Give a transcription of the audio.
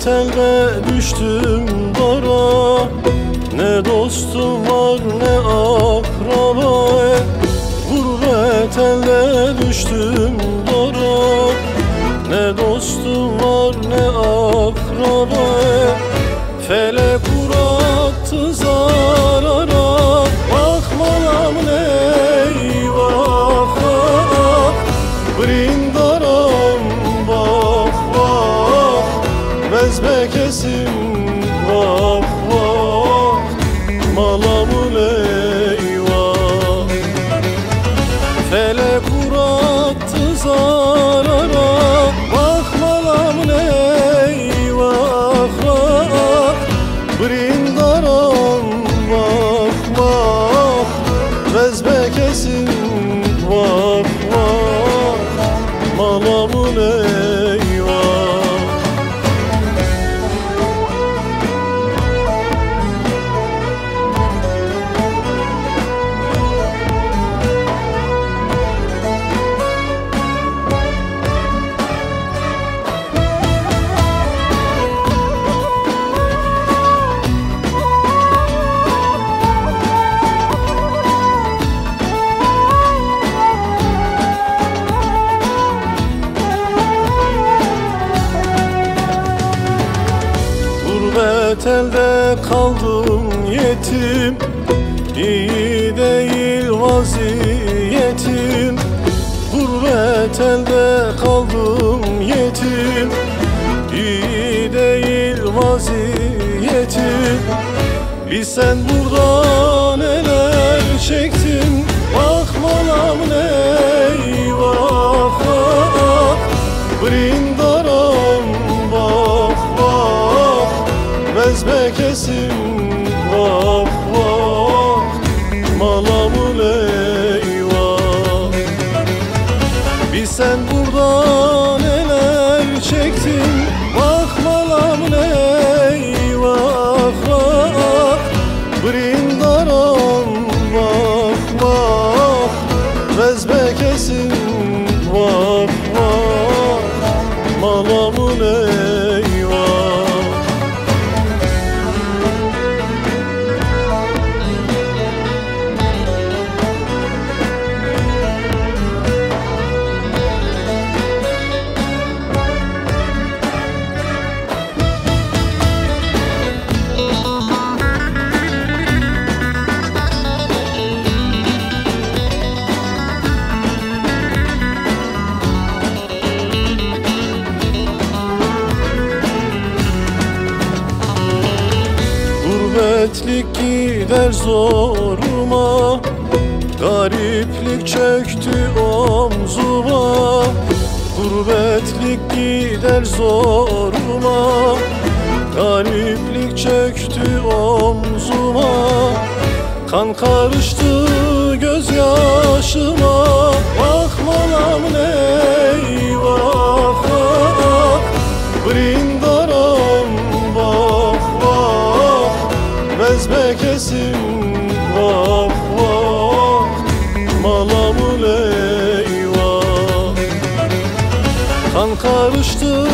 elde düştüm dara, ne dostum var ne akraba. Gurbet elde düştüm dara, ne dostum var ne akraba. Felek uğrattı zarara, bakmalam eyvah ah. Brindaram bak bak, bezbekesim bak bak. Malamın eyvah. Felek uğrattı zarara, bakmalam eyvah ah. Brindaram bak bak, bezbekesim bak bak. Malamın eyvah. Gurbet elde kaldım yetim, iyi değil vaziyetim. Gurbet elde kaldım yetim, iyi değil vaziyetim. Bilsen burada neler çektim, bakmalam eyvah ah. Brindaram bak bak, bezbekesim bak bak. Malamın eyvah. Bilsen burada neler çektim, bakmalam eyvah ah. Brindaram bak bak, bezbekesim bak bak. Malamın eyvah. Gurbetlik gider zoruma, gariplik çöktü omzuma. Gurbetlik gider zoruma, gariplik çöktü omzuma. Kan karıştı gözyaşıma, bakmalam eyvah ah. Brindaram bak bak, bezbekesim bak bak. Malamın eyvah. Kan karıştı